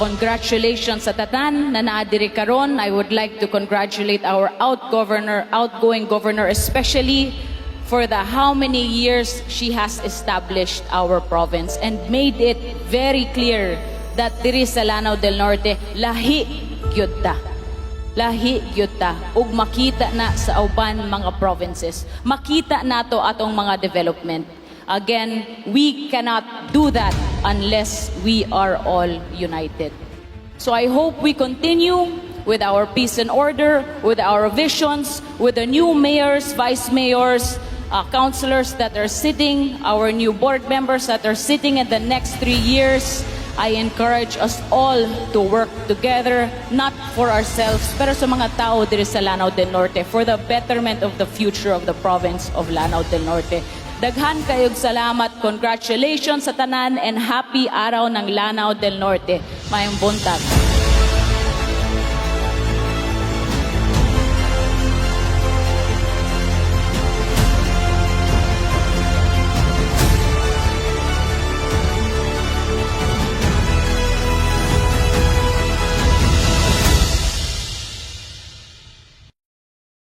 congratulations sa tanan na naadiri karon. I would like to congratulate our outgoing governor, especially for the how many years she has established our province and made it very clear that diri sa Lanao del Norte lahi gyud ta. Lahi gyud ta ug makita na sa uban mga provinces. Makita nato atong mga development. Again, we cannot do that unless we are all united. So I hope we continue with our peace and order, with our visions, with the new mayors, vice mayors, councilors that are sitting, our new board members that are sitting in the next 3 years. I encourage us all to work together, not for ourselves, pero sa mga tao diri sa Lanao del Norte, for the betterment of the future of the province of Lanao del Norte. Daghan kayog salamat, congratulations sa tanan, and happy araw ng Lanao del Norte. Mayong buntag.